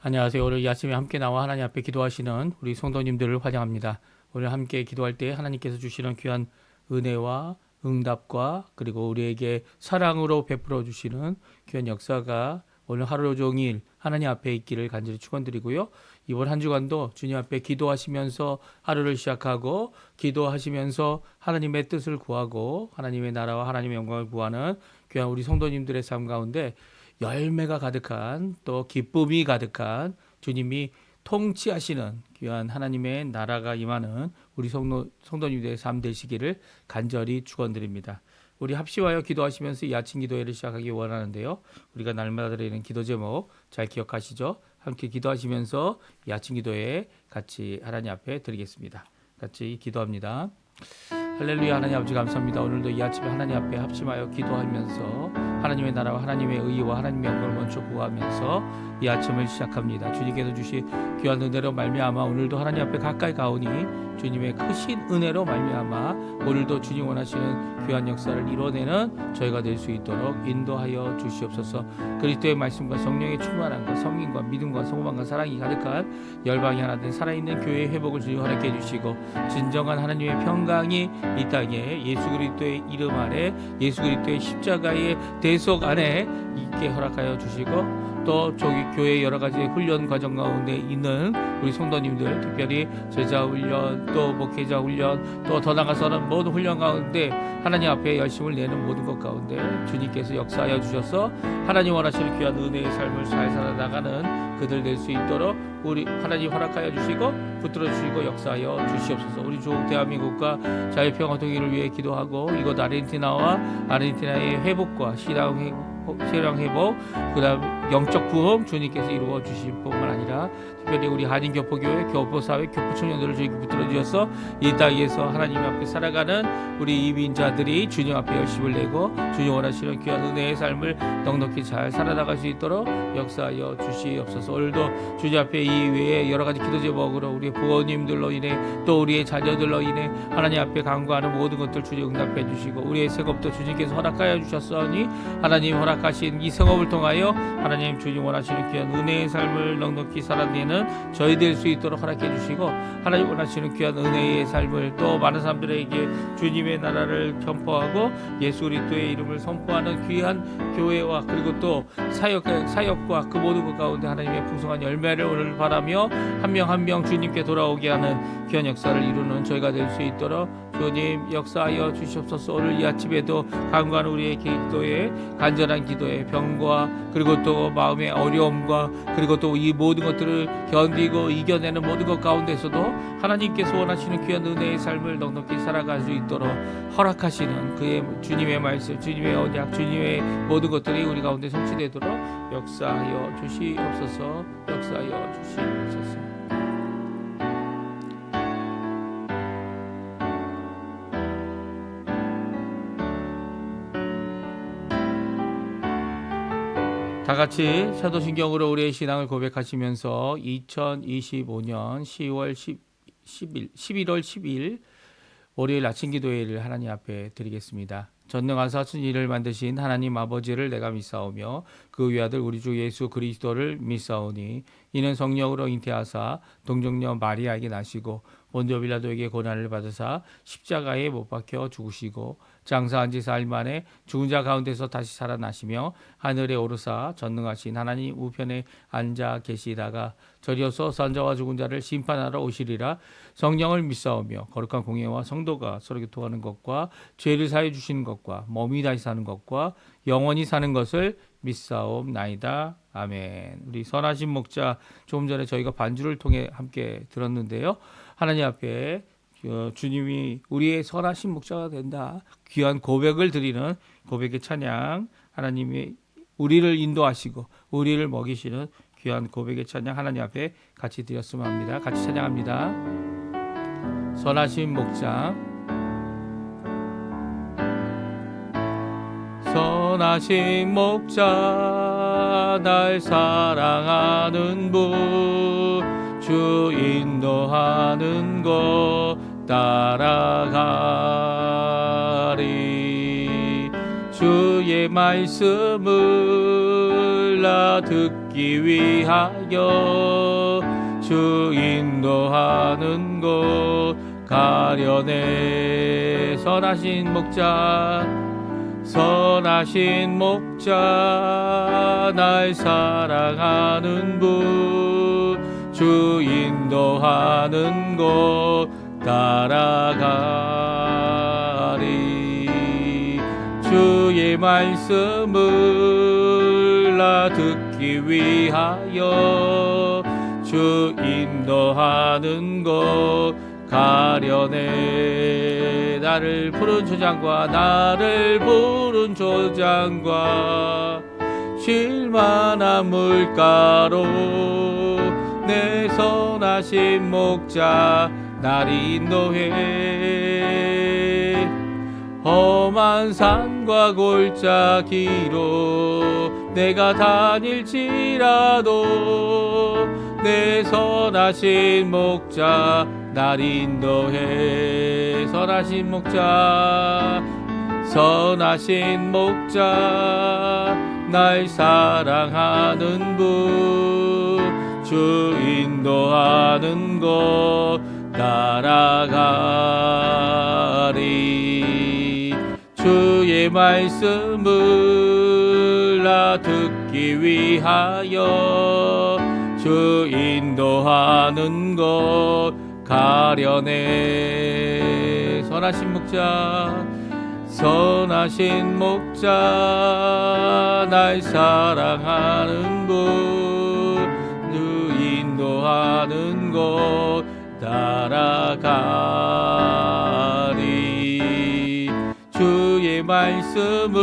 안녕하세요. 오늘 이 아침에 함께 나와 하나님 앞에 기도하시는 우리 성도님들을 환영합니다. 오늘 함께 기도할 때 하나님께서 주시는 귀한 은혜와 응답과 그리고 우리에게 사랑으로 베풀어 주시는 귀한 역사가 오늘 하루 종일 하나님 앞에 있기를 간절히 축원드리고요. 이번 한 주간도 주님 앞에 기도하시면서 하루를 시작하고 기도하시면서 하나님의 뜻을 구하고 하나님의 나라와 하나님의 영광을 구하는 귀한 우리 성도님들의 삶 가운데 열매가 가득한 또 기쁨이 가득한 주님이 통치하시는 귀한 하나님의 나라가 임하는 우리 성도님들의 삶 되시기를 간절히 축원드립니다. 우리 합시와여 기도하시면서 이 아침 기도회를 시작하기 원하는데요. 우리가 날마다 드리는 기도 제목 잘 기억하시죠? 함께 기도하시면서 이 아침 기도회 같이 하나님 앞에 드리겠습니다. 같이 기도합니다. 할렐루야. 하나님 아버지 감사합니다. 오늘도 이 아침에 하나님 앞에 합심하여 기도하면서 하나님의 나라와 하나님의 의와 하나님의 영광을 먼저 구하면서 이 아침을 시작합니다. 주님께서 주신 귀한 은혜로 말미암아 오늘도 하나님 앞에 가까이 가오니 주님의 크신 은혜로 말미암아 오늘도 주님 원하시는 귀한 역사를 이뤄내는 저희가 될 수 있도록 인도하여 주시옵소서. 그리스도의 말씀과 성령의 충만함과 성인과 믿음과 소망과 사랑이 가득한 열방이 하나 된 살아있는 교회의 회복을 주님 허락해 주시고 진정한 하나님의 평강이 이 땅에 예수 그리스도의 이름 아래 예수 그리스도의 십자가의 대속 안에 있게 허락하여 주시고 또 저기 교회 여러 가지 훈련 과정 가운데 있는 우리 성도님들 특별히 제자 훈련 또 목회자 훈련 또 더 나아가서는 모든 훈련 가운데 하나님 앞에 열심을 내는 모든 것 가운데 주님께서 역사하여 주셔서 하나님 원하시는 귀한 은혜의 삶을 잘 살아나가는 그들 될 수 있도록 우리 하나님 허락하여 주시고 붙들어 주시고 역사하여 주시옵소서. 우리 조국 대한민국과 자유평화 통일을 위해 기도하고 이곳 아르헨티나의 회복과 신앙 회복 그다음 영적 부흥 주님께서 이루어 주실 뿐만 아니라 특별히 우리 한인교포교회 교포사회 교포청년들을 주님께 붙들어 주셔서 이 땅에서 하나님 앞에 살아가는 우리 이민자들이 주님 앞에 열심을 내고 주님 원하시는 귀한 은혜의 삶을 넉넉히 잘 살아나갈 수 있도록 역사하여 주시옵소서. 오늘도 주님 앞에 이 외에 여러 가지 기도 제목으로 우리 부모님들로 인해 또 우리의 자녀들로 인해 하나님 앞에 간구하는 모든 것들 주님 응답해 주시고 우리의 생업도 주님께서 허락하여 주셨으니 하나님 허락하신 이 생업을 통하여 하나님 주님 원하시는 귀한 은혜의 삶을 넉넉히 살아내는 저희 될 수 있도록 허락해 주시고 하나님 원하시는 귀한 은혜의 삶을 또 많은 사람들에게 주님의 나라를 선포하고 예수 그리스도의 이름을 선포하는 귀한 교회와 그리고 또 사역과 그 모든 것 가운데 하나님의 풍성한 열매를 오늘 바라며 한 명 한 명 주님께 돌아오게 하는 귀한 역사를 이루는 저희가 될 수 있도록 주님 역사하여 주시옵소서. 오늘 이 아침에도 간구하는 우리의 기도에 간절한 기도에 병과 그리고 또 마음의 어려움과 그리고 또 이 모든 것들을 견디고 이겨내는 모든 것 가운데서도 하나님께서 원하시는 귀한 은혜의 삶을 넉넉히 살아갈 수 있도록 허락하시는 그의 주님의 말씀 주님의 언약 주님의 모든 것들이 우리 가운데 성취되도록 역사하여 주시옵소서. 역사하여 주시옵소서. 다 같이 사도신경으로 우리의 신앙을 고백하시면서 2025년 11월 10일 월요일 아침 기도회를 하나님 앞에 드리겠습니다. 전능하사 천지를 만드신 하나님 아버지를 내가 믿사오며 그 외아들 우리 주 예수 그리스도를 믿사오니 이는 성령으로 잉태하사 동정녀 마리아에게 나시고 본디오 빌라도에게 고난을 받으사 십자가에 못 박혀 죽으시고 장사한 지 사흘 만에 죽은 자 가운데서 다시 살아나시며 하늘에 오르사 전능하신 하나님 우편에 앉아 계시다가 저리어서 산자와 죽은 자를 심판하러 오시리라. 성령을 믿사오며 거룩한 공예와 성도가 서로 교통하는 것과 죄를 사해 주시는 것과 몸이 다시 사는 것과 영원히 사는 것을 믿사옵나이다. 아멘. 우리 선하신 목자 조금 전에 저희가 반주를 통해 함께 들었는데요. 하나님 앞에 주님이 우리의 선하신 목자가 된다. 귀한 고백을 드리는 고백의 찬양 하나님이 우리를 인도하시고 우리를 먹이시는 귀한 고백의 찬양 하나님 앞에 같이 드렸으면 합니다. 같이 찬양합니다. 선하신 목자 선하신 목자 날 사랑하는 분 주 인도하는 곳 따라가리 주의 말씀을 몰라 듣기 위하여 주 인도하는 곳 가려네. 선하신 목자 날 사랑하는 분 주 인도하는 곳 따라가리. 주의 말씀을 나 듣기 위하여 주 인도하는 곳 가려네. 나를 부른 조장과 쉴만한 물가로 내 선하신 목자 날 인도해. 험한 산과 골짜기로 내가 다닐지라도 내 선하신 목자 날 인도해. 선하신 목자 날 사랑하는 분 주 인도하는 곳 따라가리. 주의 말씀을 나 듣기 위하여 주 인도하는 곳 가려네. 선하신 목자 날 사랑하는 분 주 인도하는 곳 따라가리. 주의 말씀을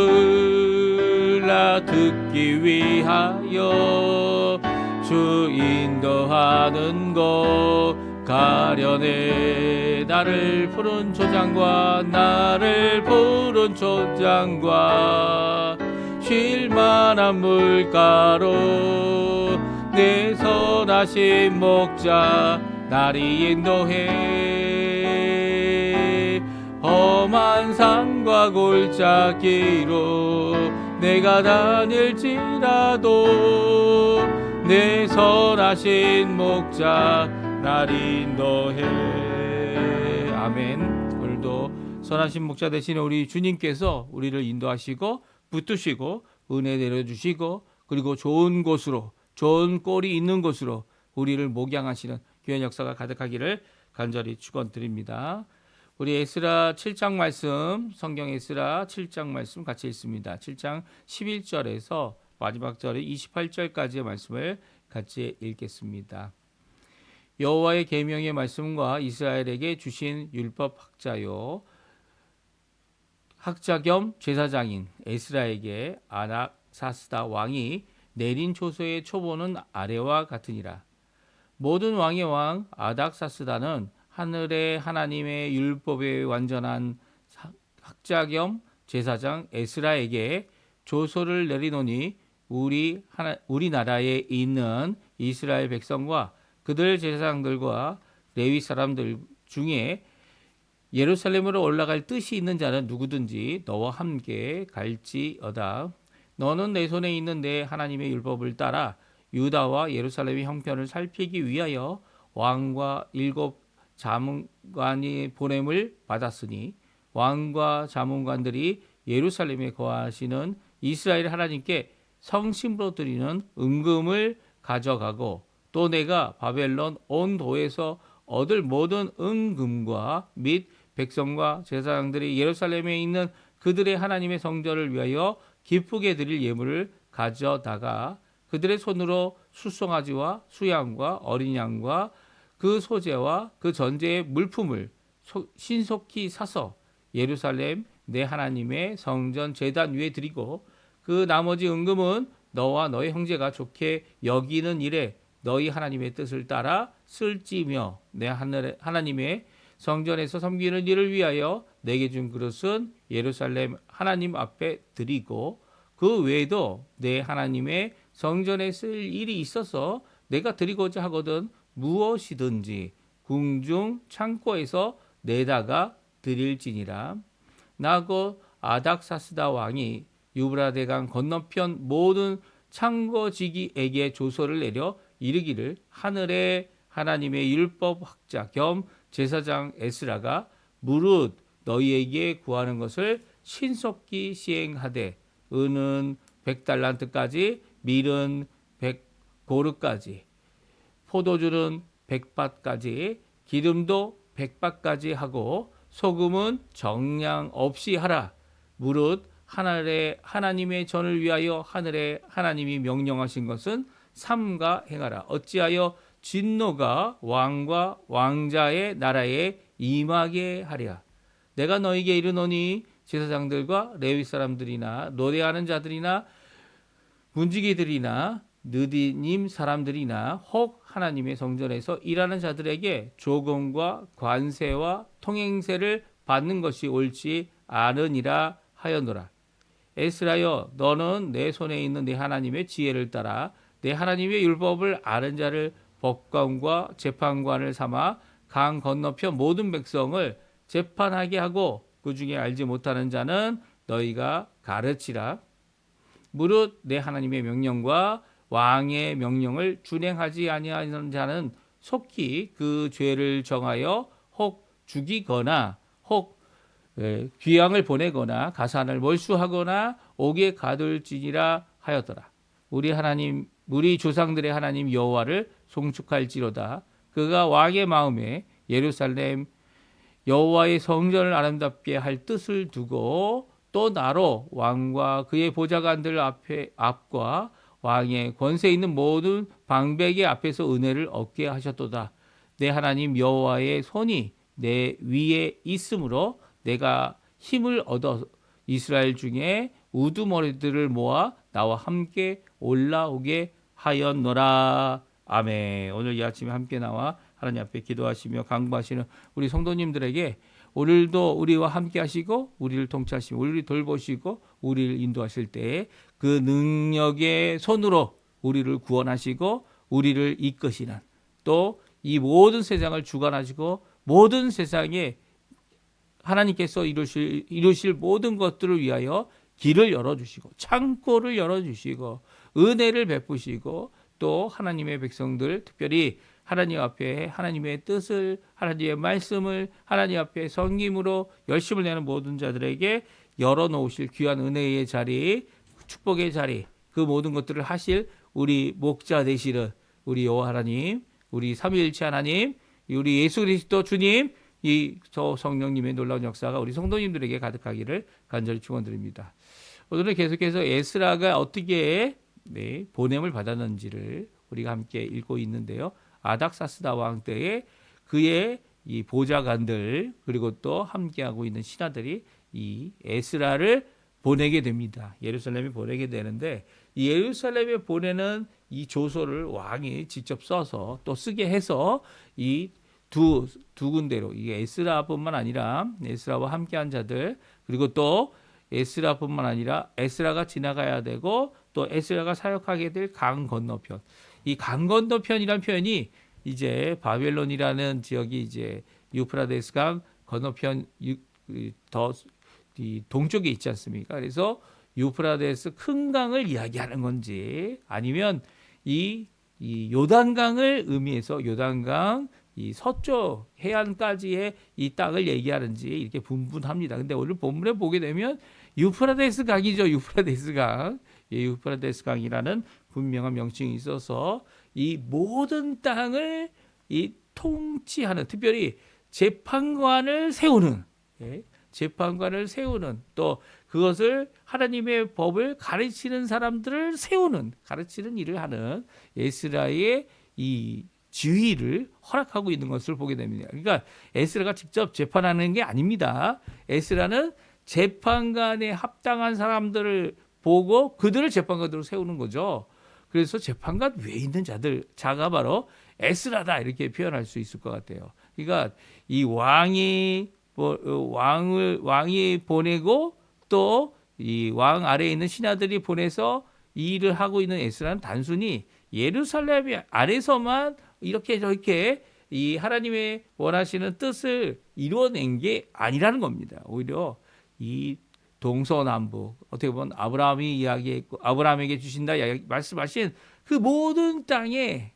나 듣기 위하여 주 인도하는 곳 가려네. 나를 푸른 초장과 쉴만한 물가로 내 선하신 목자 나를 인도해. 험한 산과 골짜기로 내가 다닐지라도 내 선하신 목자 날 인도해. 아멘. 오늘도 선하신 목자 되시는 우리 주님께서 우리를 인도하시고 붙드시고 은혜 내려주시고 그리고 좋은 곳으로, 좋은 꼴이 있는 곳으로 우리를 목양하시는 귀한 역사가 가득하기를 간절히 축원드립니다. 우리 에스라 7장 말씀, 성경 에스라 7장 말씀 같이 읽습니다. 7장 11절에서 마지막 절의 28절까지의 말씀을 같이 읽겠습니다. 여호와의 계명의 말씀과 이스라엘에게 주신 율법 학자 겸 제사장인 에스라에게 아닥사스다 왕이 내린 조서의 초본은 아래와 같으니라. 모든 왕의 왕 아닥사스다는 하늘의 하나님의 율법에 완전한 학자 겸 제사장 에스라에게 조서를 내리노니 우리나라에 있는 이스라엘 백성과 그들 제사장들과 레위 사람들 중에 예루살렘으로 올라갈 뜻이 있는 자는 누구든지 너와 함께 갈지어다. 너는 내 손에 있는 내 하나님의 율법을 따라 유다와 예루살렘의 형편을 살피기 위하여 왕과 7 자문관이 보냄을 받았으니 왕과 자문관들이 예루살렘에 거하시는 이스라엘 하나님께 성심으로 드리는 은금을 가져가고 또 내가 바벨론 온 도에서 얻을 모든 은금과 및 백성과 제사장들이 예루살렘에 있는 그들의 하나님의 성전을 위하여 기쁘게 드릴 예물을 가져다가 그들의 손으로 수송아지와 수양과 어린 양과 그 소재와 그 전제의 물품을 신속히 사서 예루살렘 내 하나님의 성전 제단 위에 드리고 그 나머지 은금은 너와 너의 형제가 좋게 여기는 일에 너희 하나님의 뜻을 따라 쓸지며 내 하나님의 성전에서 섬기는 일을 위하여 내게 준 그릇은 예루살렘 하나님 앞에 드리고 그 외에도 내 하나님의 성전에 쓸 일이 있어서 내가 드리고자 하거든 무엇이든지 궁중 창고에서 내다가 드릴지니라. 나고 아닥사스다 왕이 유브라데강 건너편 모든 창거지기에게 조서를 내려 이르기를 하늘의 하나님의 율법 학자 겸 제사장 에스라가 무릇 너희에게 구하는 것을 신속히 시행하되 은은 100달란트까지 밀은 100고르까지 포도주는 100밭까지 기름도 100밭까지 하고 소금은 정량 없이 하라. 무릇 하늘의 하나님의 전을 위하여 하늘의 하나님이 명령하신 것은 삼가 행하라. 어찌하여 진노가 왕과 왕자의 나라에 임하게 하랴. 내가 너에게 이르노니 제사장들과 레위 사람들이나 노래하는 자들이나 문지기들이나 느디님 사람들이나 혹 하나님의 성전에서 일하는 자들에게 조공과 관세와 통행세를 받는 것이 옳지 않으니라 하였노라. 에스라여 너는 내 손에 있는 내 하나님의 지혜를 따라 내 하나님의 율법을 아는 자를 법관과 재판관을 삼아 강 건너편 모든 백성을 재판하게 하고 그 중에 알지 못하는 자는 너희가 가르치라. 무릇 내 하나님의 명령과 왕의 명령을 준행하지 아니하는 자는 속히 그 죄를 정하여 혹 죽이거나 혹 귀양을 보내거나 가산을 몰수하거나 옥에 가둘지니라 하였더라. 우리 조상들의 하나님 여호와를 송축할지로다. 그가 왕의 마음에 예루살렘 여호와의 성전을 아름답게 할 뜻을 두고 또 나로 왕과 그의 보좌관들 앞과 왕의 권세 있는 모든 방백의 앞에서 은혜를 얻게 하셨도다. 내 하나님 여호와의 손이 내 위에 있으므로 내가 힘을 얻어 이스라엘 중에 우두머리들을 모아 나와 함께 올라오게 하였노라. 아멘. 오늘 이 아침에 함께 나와 하나님 앞에 기도하시며 강구하시는 우리 성도님들에게 오늘도 우리와 함께 하시고 우리를 통치하시고 우리를 돌보시고 우리를 인도하실 때 그 능력의 손으로 우리를 구원하시고 우리를 이끄시는 또 이 모든 세상을 주관하시고 모든 세상에 하나님께서 이루실 모든 것들을 위하여 길을 열어주시고 창고를 열어주시고 은혜를 베푸시고 또 하나님의 백성들 특별히 하나님 앞에 하나님의 뜻을 하나님의 말씀을 하나님 앞에 섬김으로 열심을 내는 모든 자들에게 열어놓으실 귀한 은혜의 자리 축복의 자리 그 모든 것들을 하실 우리 목자 되시는 우리 여호와 하나님 우리 삼위일체 하나님 우리 예수 그리스도 주님 이 저 성령님의 놀라운 역사가 우리 성도님들에게 가득하기를 간절히 축원드립니다. 오늘은 계속해서 에스라가 어떻게 보냄을 받았는지를 우리가 함께 읽고 있는데요. 아닥사스다 왕 때에 그의 이 보좌관들 그리고 또 함께하고 있는 신하들이 이 에스라를 보내게 됩니다. 예루살렘에 보내게 되는데 이 예루살렘에 보내는 이 조서를 왕이 직접 써서 또 쓰게 해서 이 두 군데로 이 에스라뿐만 아니라 에스라와 함께한 자들 그리고 또 에스라뿐만 아니라 에스라가 지나가야 되고 또 에스라가 사역하게 될 강 건너편 이 강 건너편이라는 표현이 이제 바벨론이라는 지역이 이제 유프라데스 강 건너편 더 이 동쪽에 있지 않습니까? 그래서 유프라데스 큰 강을 이야기하는 건지 아니면 이 요단강을 의미해서 요단강 이 서쪽 해안까지의 이 땅을 얘기하는지 이렇게 분분합니다. 근데 오늘 본문에 보게 되면 유프라데스 강이죠. 유프라데스 강. 유프라데스 강이라는 분명한 명칭이 있어서 이 모든 땅을 이 통치하는 특별히 재판관을 세우는 재판관을 세우는 또 그것을 하나님의 법을 가르치는 사람들을 세우는 가르치는 일을 하는 에스라의 이 지위를 허락하고 있는 것을 보게 됩니다. 그러니까 에스라가 직접 재판하는 게 아닙니다. 에스라는 재판관에 합당한 사람들을 보고 그들을 재판관으로 세우는 거죠. 그래서 재판관 위에 있는 자가 바로 에스라다 이렇게 표현할 수 있을 것 같아요. 그러니까 이 왕이 보내고 또 이 왕 아래에 있는 신하들이 보내서 이 일을 하고 있는 에스라는 단순히 예루살렘 아래서만 이렇게 저렇게 이 하나님의 원하시는 뜻을 이루어낸 게 아니라는 겁니다. 오히려 이 동서남북 어떻게 보면 아브라함이 이야기했고 아브라함에게 주신다 말씀하신 그 모든 땅에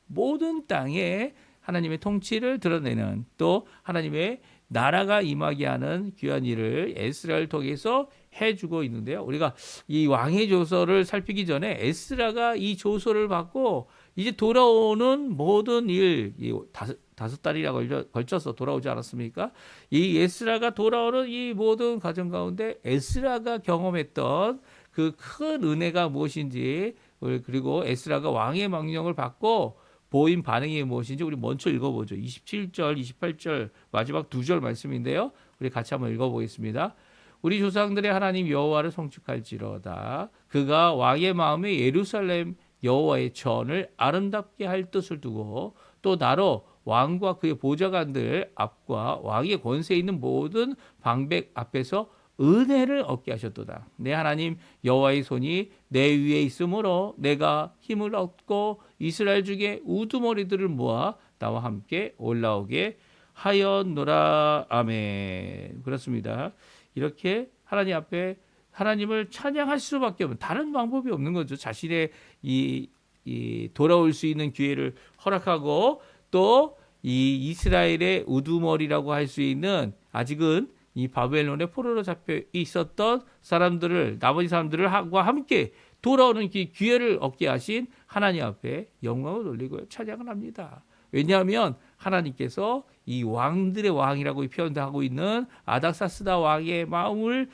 하나님의 통치를 드러내는 또 하나님의 나라가 임하게 하는 귀한 일을 에스라를 통해서 해주고 있는데요. 우리가 이 왕의 조서를 살피기 전에 에스라가 이 조서를 받고 이제 돌아오는 모든 일, 다섯 달이나 걸쳐서 돌아오지 않았습니까? 이 에스라가 돌아오는 이 모든 과정 가운데 에스라가 경험했던 그 큰 은혜가 무엇인지 그리고 에스라가 왕의 명령을 받고 보인 반응이 무엇인지 우리 먼저 읽어보죠. 27절, 28절 마지막 두 절 말씀인데요. 우리 같이 한번 읽어보겠습니다. 우리 조상들의 하나님 여호와를 송축할지로다. 그가 왕의 마음에 예루살렘 여호와의 전을 아름답게 할 뜻을 두고 또 나로 왕과 그의 보좌관들 앞과 왕의 권세에 있는 모든 방백 앞에서 은혜를 얻게 하셨도다. 내 하나님 여호와의 손이 내 위에 있으므로 내가 힘을 얻고 이스라엘 중에 우두머리들을 모아 나와 함께 올라오게 하였노라. 아멘. 그렇습니다. 이렇게 하나님 앞에 하나님을 찬양할 수밖에 없는 다른 방법이 없는 거죠. 자신의 이 돌아올 수 있는 기회를 허락하고 또 이 이스라엘의 우두머리라고 할 수 있는 아직은 이 바벨론의 포로로 잡혀 있었던 사람들을 나머지 사람들을 하고 함께 돌아오는 기회를 얻게 하신 하나님 앞에 영광을 돌리고 찬양을 합니다. 왜냐하면 하나님께서 이 왕들의 왕이라고 표현하고 있는 아닥사스다 왕의 마음을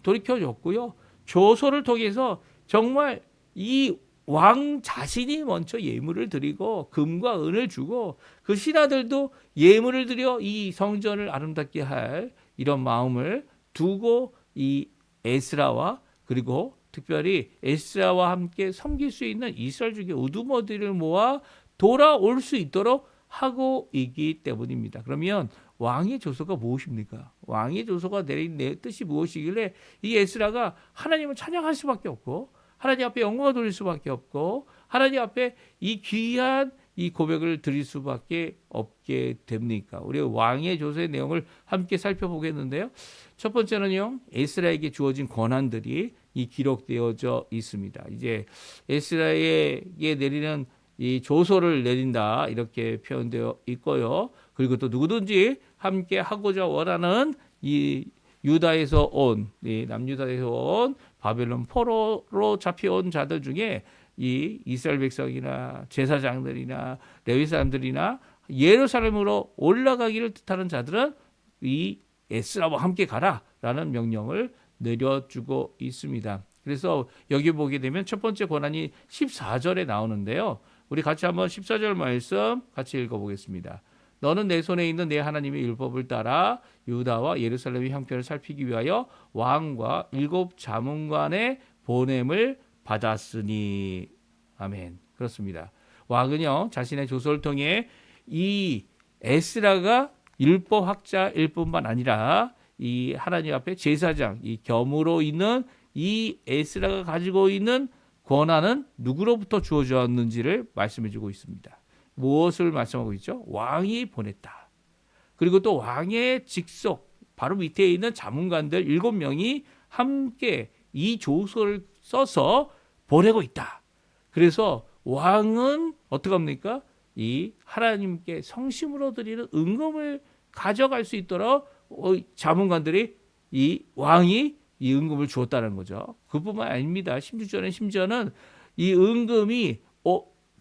돌이켜줬고요. 조서를 통해서 정말 이 왕 자신이 먼저 예물을 드리고 금과 은을 주고 그 신하들도 예물을 드려 이 성전을 아름답게 할 이런 마음을 두고 이 에스라와 그리고 특별히 에스라와 함께 섬길 수 있는 이스라엘 중에 우두머리를 모아 돌아올 수 있도록 하고 있기 때문입니다. 그러면 왕의 조서가 무엇입니까? 왕의 조서가 내린 내 뜻이 무엇이길래 이 에스라가 하나님을 찬양할 수밖에 없고 하나님 앞에 영광을 돌릴 수밖에 없고 하나님 앞에 이 귀한 이 고백을 드릴 수밖에 없게 됩니까? 우리 왕의 조서의 내용을 함께 살펴보겠는데요. 첫 번째는요, 에스라에게 주어진 권한들이 이 기록되어져 있습니다. 이제 에스라에게 내리는 이 조서를 내린다 이렇게 표현되어 있고요. 그리고 또 누구든지 함께 하고자 원하는 이 유다에서 온 남유다에서 온 바벨론 포로로 잡혀온 자들 중에 이 이스라엘 백성이나 제사장들이나 레위 사람들이나 예루살렘으로 올라가기를 뜻하는 자들은 이 에스라와 함께 가라라는 명령을 내려주고 있습니다. 그래서 여기 보게 되면 첫 번째 권한이 14절에 나오는데요. 우리 같이 한번 14절 말씀 같이 읽어보겠습니다. 너는 내 손에 있는 내 하나님의 율법을 따라 유다와 예루살렘의 형편을 살피기 위하여 왕과 7 자문관의 보냄을 받았으니. 아멘. 그렇습니다. 왕은요 자신의 조서를 통해 이 에스라가 율법학자일 뿐만 아니라 이 하나님 앞에 제사장 이 겸으로 있는 이 에스라가 가지고 있는 권한은 누구로부터 주어졌는지를 말씀해주고 있습니다. 무엇을 말씀하고 있죠? 왕이 보냈다. 그리고 또 왕의 직속 바로 밑에 있는 자문관들 7명이 함께 이 조서를 써서 보내고 있다. 그래서 왕은 어떻게 합니까? 이 하나님께 성심으로 드리는 은금을 가져갈 수 있도록 자문관들이 이 왕이 이 은금을 주었다는 거죠. 그뿐만 아닙니다. 심지어는 이 은금이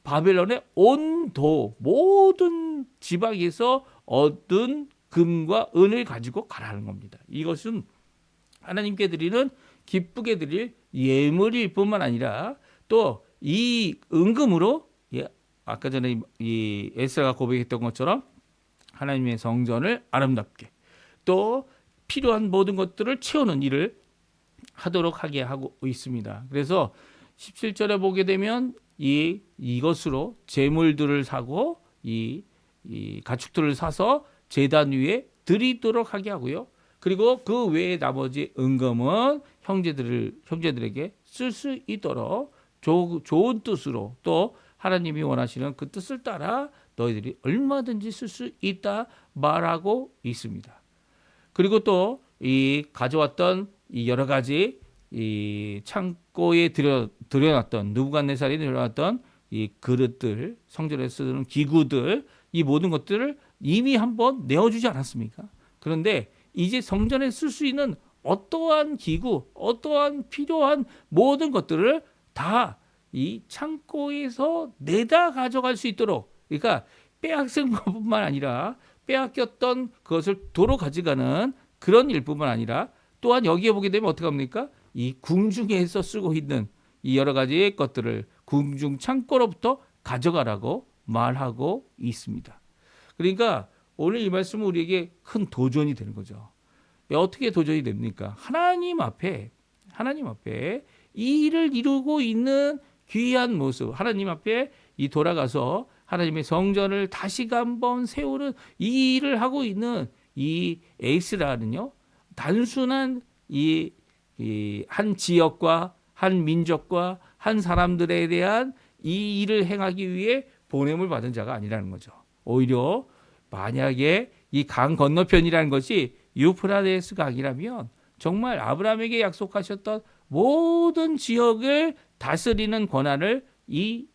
바벨론의 온도 모든 지방에서 얻은 금과 은을 가지고 가라는 겁니다. 이것은 하나님께 드리는 기쁘게 드릴 예물일 뿐만 아니라 또 이 은금으로 아까 전에 이 에스라가 고백했던 것처럼 하나님의 성전을 아름답게 또 필요한 모든 것들을 채우는 일을 하도록 하게 하고 있습니다. 그래서 17절에 보게 되면 이것으로 제물들을 사고 이 가축들을 사서 제단 위에 드리도록 하게 하고요. 그리고 그 외에 나머지 은금은 형제들에게 쓸 수 있도록 좋은 뜻으로 또 하나님이 원하시는 그 뜻을 따라 너희들이 얼마든지 쓸 수 있다 말하고 있습니다. 그리고 또 이 가져왔던 이 여러 가지 이 창고에 들여놨던 느부갓네살이 들여놨던 이 그릇들, 성전에 쓰는 기구들, 이 모든 것들을 이미 한번 내어주지 않았습니까? 그런데 이제 성전에 쓸 수 있는 어떠한 기구, 어떠한 필요한 모든 것들을 다 이 창고에서 내다 가져갈 수 있도록, 그러니까 빼앗은 것뿐만 아니라 빼앗겼던 그것을 도로 가져가는 그런 일뿐만 아니라 또한 여기에 보게 되면 어떻게 합니까? 이 궁중에서 쓰고 있는 이 여러 가지 것들을 궁중 창고로부터 가져가라고 말하고 있습니다. 그러니까 오늘 이 말씀은 우리에게 큰 도전이 되는 거죠. 어떻게 도전이 됩니까? 하나님 앞에 이 일을 이루고 있는 귀한 모습, 하나님 앞에 이 돌아가서 하나님의 성전을 다시 한번 세우는 이 일을 하고 있는 이 에스라는요, 단순한 이 한 지역과 한 민족과 한 사람들에 대한 이 일을 행하기 위해 보냄을 받은 자가 아니라는 거죠. 오히려 만약에 이 강 건너편이라는 것이 유프라데스 강이라면 정말 아브라함에게 약속하셨던 모든 지역을 다스리는 권한을 이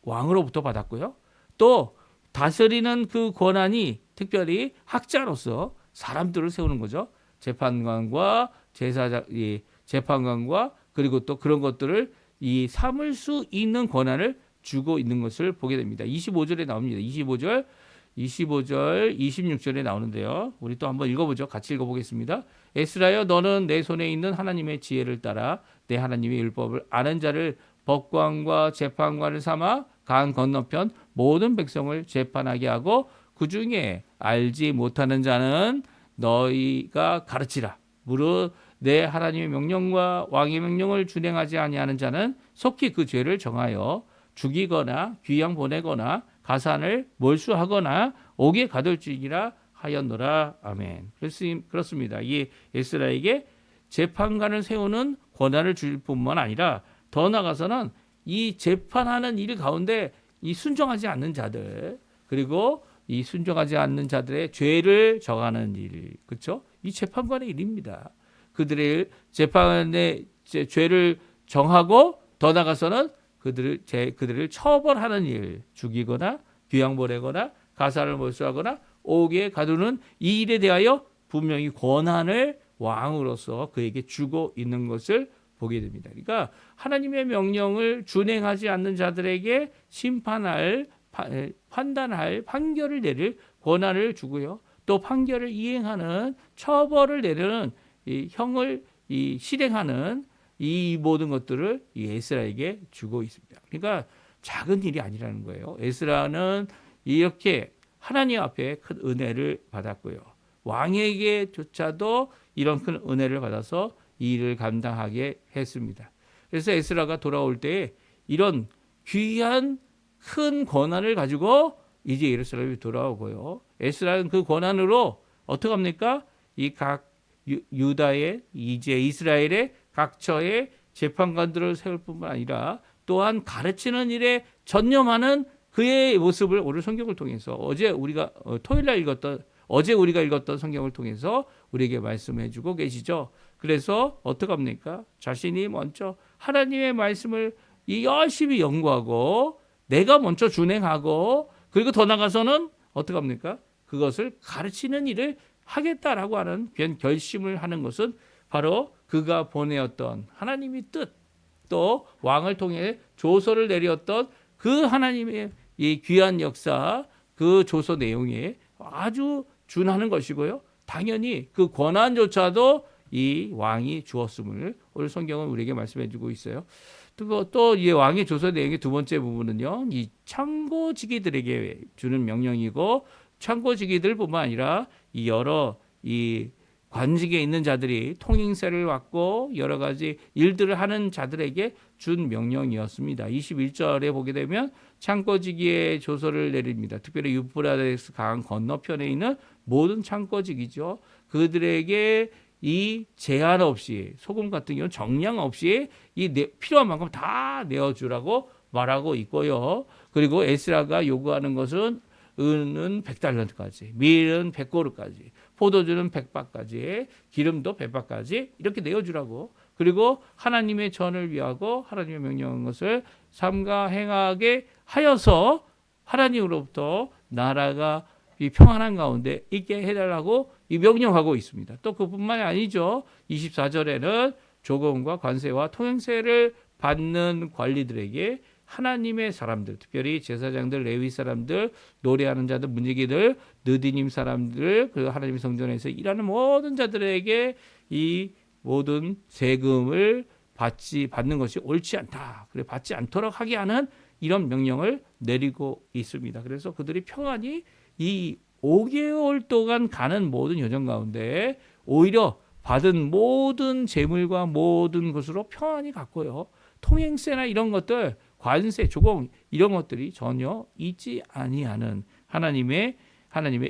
왕으로부터 받았고요. 또 다스리는 그 권한이 특별히 학자로서 사람들을 세우는 거죠. 재판관과 재판관과 그리고 또 그런 것들을 이 삼을 수 있는 권한을 주고 있는 것을 보게 됩니다. 25절에 나옵니다. 25절, 26절에 나오는데요. 우리 또 한번 읽어보죠. 같이 읽어보겠습니다. 에스라여, 너는 내 손에 있는 하나님의 지혜를 따라 내 하나님의 율법을 아는 자를 법관과 재판관을 삼아 강 건너편 모든 백성을 재판하게 하고 그 중에 알지 못하는 자는 너희가 가르치라. 무릇 내 하나님의 명령과 왕의 명령을 준행하지 아니하는 자는 속히 그 죄를 정하여 죽이거나 귀양 보내거나 가산을 몰수하거나 옥에 가둘지니라 하였노라. 아멘. 그렇습니다. 이 에스라에게 재판관을 세우는 권한을 줄 뿐만 아니라 더 나아가서는 이 재판하는 일 가운데 이 순종하지 않는 자들, 그리고 이 순종하지 않는 자들의 죄를 정하는 일, 그렇죠? 이 재판관의 일입니다. 그들의 재판의 죄를 정하고 더 나아가서는 그들을 처벌하는 일, 죽이거나 귀양 보내거나 가사를 몰수하거나 옥에 가두는 이 일에 대하여 분명히 권한을 왕으로서 그에게 주고 있는 것을 보게 됩니다. 그러니까 하나님의 명령을 준행하지 않는 자들에게 심판할, 판단할, 판결을 내릴 권한을 주고요. 또 판결을 이행하는, 처벌을 내리는 이 형을 실행하는 이 모든 것들을 이 에스라에게 주고 있습니다. 그러니까 작은 일이 아니라는 거예요. 에스라는 이렇게 하나님 앞에 큰 은혜를 받았고요. 왕에게조차도 이런 큰 은혜를 받아서 이 일을 감당하게 했습니다. 그래서 에스라가 돌아올 때 이런 귀한 큰 권한을 가지고 이제 예루살렘에 돌아오고요. 에스라는 그 권한으로 어떻게 합니까? 이 각 유다의 이제 이스라엘의 각처의 재판관들을 세울 뿐만 아니라 또한 가르치는 일에 전념하는 그의 모습을 오늘 성경을 통해서 어제 우리가 읽었던 성경을 통해서 우리에게 말씀해주고 계시죠. 그래서 어떻게 합니까? 자신이 먼저 하나님의 말씀을 열심히 연구하고 내가 먼저 준행하고 그리고 더 나가서는 어떻게 합니까? 그것을 가르치는 일을 하겠다라고 하는 결심을 하는 것은 바로 그가 보내었던 하나님의 뜻, 또 왕을 통해 조서를 내렸던 그 하나님의 이 귀한 역사, 그 조서 내용에 아주 준하는 것이고요. 당연히 그 권한조차도 이 왕이 주었음을 오늘 성경은 우리에게 말씀해 주고 있어요. 또 이 왕의 조서 내용의 두 번째 부분은요, 이 창고지기들에게 주는 명령이고, 창고지기들뿐만 아니라 이 여러 이 관직에 있는 자들이 통행세를 받고 여러 가지 일들을 하는 자들에게 준 명령이었습니다. 21절에 보게 되면 창고지기의 조서를 내립니다. 특별히 유프라데스 강 건너편에 있는 모든 창고지기죠. 그들에게 이 제한 없이, 소금 같은 경우는 정량 없이 필요한 만큼 다 내어주라고 말하고 있고요. 그리고 에스라가 요구하는 것은 은은 100달란트까지, 밀은 100고르까지, 포도주는 100바까지, 기름도 100바까지 이렇게 내어주라고. 그리고 하나님의 전을 위하고 하나님의 명령한 것을 삼가 행하게 하여서 하나님으로부터 나라가 이 평안한 가운데 있게 해달라고 이 명령하고 있습니다. 또 그뿐만이 아니죠. 24절에는 조공과 관세와 통행세를 받는 관리들에게 하나님의 사람들, 특별히 제사장들, 레위 사람들, 노래하는 자들, 문지기들, 느디님 사람들, 그 하나님의 성전에서 일하는 모든 자들에게 이 모든 세금을 받는 것이 옳지 않다. 그래 받지 않도록 하게 하는 이런 명령을 내리고 있습니다. 그래서 그들이 평안히 이 5개월 동안 가는 모든 여정 가운데 오히려 받은 모든 재물과 모든 것으로 평안히 갔고요. 통행세나 이런 것들, 관세, 조공 이런 것들이 전혀 있지 아니하는 하나님의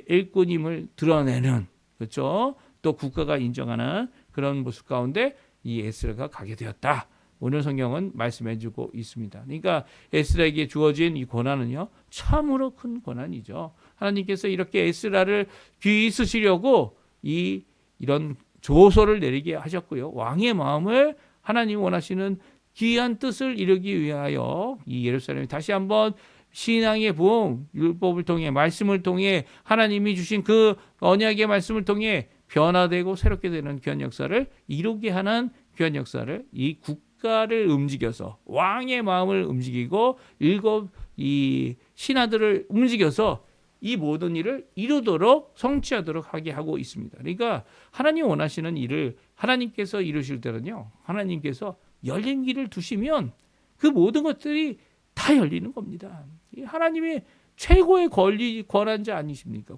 일꾼임을 드러내는, 그렇죠? 또 국가가 인정하는 그런 모습 가운데 이 에스라가 가게 되었다. 오늘 성경은 말씀해주고 있습니다. 그러니까 에스라에게 주어진 이 고난은요, 참으로 큰 고난이죠. 하나님께서 이렇게 에스라를 귀히 쓰시려고 이런 조서를 내리게 하셨고요. 왕의 마음을 하나님 원하시는 귀한 뜻을 이루기 위하여 이 예루살렘이 다시 한번 신앙의 부흥, 율법을 통해 말씀을 통해 하나님이 주신 그 언약의 말씀을 통해 변화되고 새롭게 되는 귀한 역사를 이루게 하는 귀한 역사를 이 국가를 움직여서 왕의 마음을 움직이고 일곱 이 신하들을 움직여서 이 모든 일을 이루도록 성취하도록 하게 하고 있습니다. 그러니까 하나님 원하시는 일을 하나님께서 이루실 때는요, 하나님께서 열린 길을 두시면 그 모든 것들이 다 열리는 겁니다. 하나님이 최고의 권한자 아니십니까?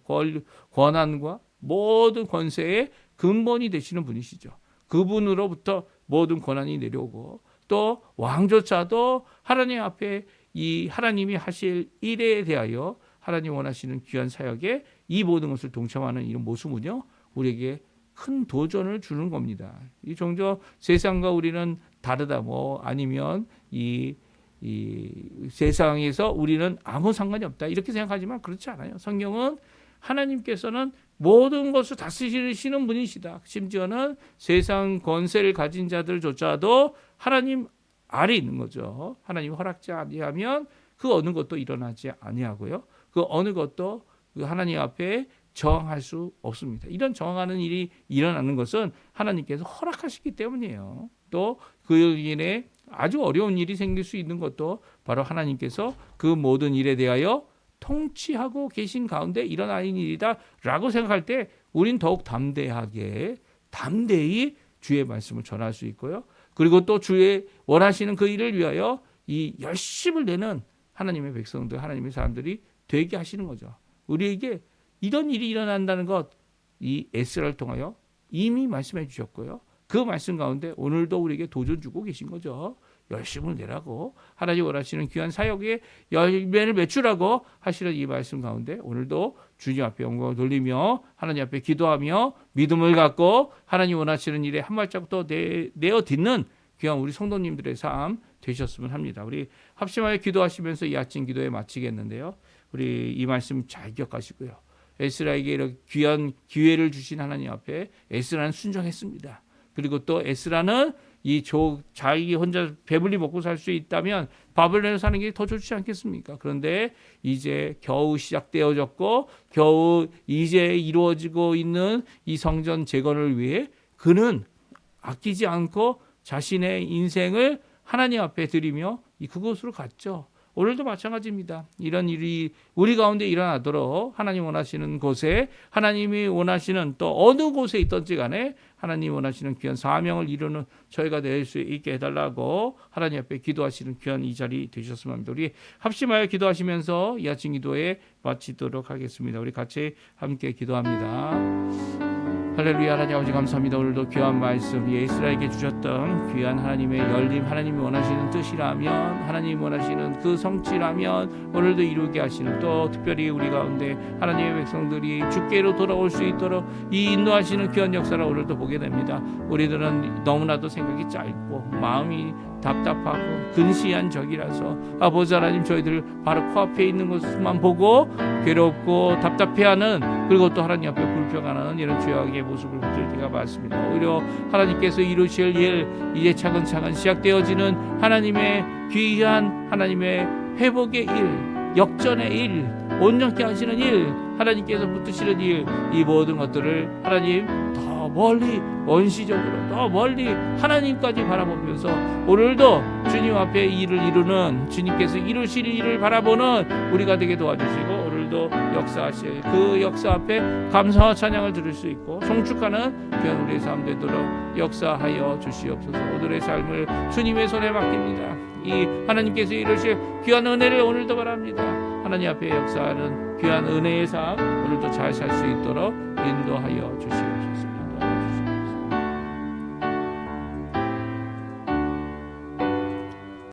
권한과 모든 권세의 근본이 되시는 분이시죠. 그분으로부터 모든 권한이 내려오고 또 왕조차도 하나님 앞에 이 하나님이 하실 일에 대하여 하나님 원하시는 귀한 사역에 이 모든 것을 동참하는 이런 모습은요, 우리에게 큰 도전을 주는 겁니다. 이 종종 세상과 우리는 다르다, 아니면 이 세상에서 우리는 아무 상관이 없다 이렇게 생각하지만 그렇지 않아요. 성경은 하나님께서는 모든 것을 다스리시는 분이시다. 심지어는 세상 권세를 가진 자들조차도 하나님 아래 있는 거죠. 하나님 허락지 아니하면 그 어느 것도 일어나지 아니하고요. 그 어느 것도 그 하나님 앞에 저항할 수 없습니다. 이런 저항하는 일이 일어나는 것은 하나님께서 허락하시기 때문이에요. 또 그 일에 아주 어려운 일이 생길 수 있는 것도 바로 하나님께서 그 모든 일에 대하여 통치하고 계신 가운데 일어나는 일이다라고 생각할 때 우린 더욱 담대히 주의 말씀을 전할 수 있고요. 그리고 또 주의 원하시는 그 일을 위하여 이 열심을 내는 하나님의 백성들, 하나님의 사람들이 되게 하시는 거죠. 우리에게 이런 일이 일어난다는 것, 이 에스라를 통하여 이미 말씀해 주셨고요. 그 말씀 가운데 오늘도 우리에게 도전 주고 계신 거죠. 열심을 내라고, 하나님 원하시는 귀한 사역에 열매를 맺추라고 하시는 이 말씀 가운데 오늘도 주님 앞에 영광을 돌리며 하나님 앞에 기도하며 믿음을 갖고 하나님 원하시는 일에 한 발자국 더 내어 딛는 귀한 우리 성도님들의 삶 되셨으면 합니다. 우리 합심하여 기도하시면서 이 아침 기도에 마치겠는데요. 우리 이 말씀 잘 기억하시고요. 에스라에게 이렇게 귀한 기회를 주신 하나님 앞에 에스라는 순종했습니다. 그리고 또 에스라는 자기 혼자 배불리 먹고 살 수 있다면 바벨론에 사는 게 더 좋지 않겠습니까? 그런데 이제 겨우 시작되어졌고 겨우 이제 이루어지고 있는 이 성전 재건을 위해 그는 아끼지 않고 자신의 인생을 하나님 앞에 드리며 그곳으로 갔죠. 오늘도 마찬가지입니다. 이런 일이 우리 가운데 일어나도록 하나님 원하시는 곳에, 하나님이 원하시는 또 어느 곳에 있든지 간에 하나님 원하시는 귀한 사명을 이루는 저희가 될 수 있게 해달라고 하나님 앞에 기도하시는 귀한 이 자리 되셨으면 합니다. 우리 합심하여 기도하시면서 이 아침 기도에 마치도록 하겠습니다. 우리 같이 함께 기도합니다. 할렐루야. 하나님 아버지 감사합니다. 오늘도 귀한 말씀 이스라엘에게 주셨던 귀한 하나님의 열림, 하나님이 원하시는 뜻이라면, 하나님이 원하시는 그 성취라면 오늘도 이루게 하시는, 또 특별히 우리 가운데 하나님의 백성들이 주께로 돌아올 수 있도록 이 인도하시는 귀한 역사를 오늘도 보게 됩니다. 우리들은 너무나도 생각이 짧고 마음이 답답하고 근시한 적이라서 아버지 하나님, 저희들 바로 코앞에 있는 것만 보고 괴롭고 답답해하는, 그리고 또 하나님 앞에 불평하는 이런 죄악의 모습을 볼 때가 많습니다. 오히려 하나님께서 이루실 일, 이제 차근차근 시작되어지는 하나님의 귀한 하나님의 회복의 일, 역전의 일, 온전케 하시는 일, 하나님께서 붙드시는 일, 이 모든 것들을 하나님 더 멀리, 원시적으로 더 멀리 하나님까지 바라보면서 오늘도 주님 앞에 일을 이루는, 주님께서 이루실 일을 바라보는 우리가 되게 도와주시고, 오늘도 역사하실 그 역사 앞에 감사와 찬양을 들을 수 있고 송축하는 귀한 우리의 삶 되도록 역사하여 주시옵소서. 오늘의 삶을 주님의 손에 맡깁니다. 이 하나님께서 이루실 귀한 은혜를 오늘도 바랍니다. 하나님 앞에 역사하는 귀한 은혜의 삶 오늘도 잘 살 수 있도록 인도하여 주시옵소서.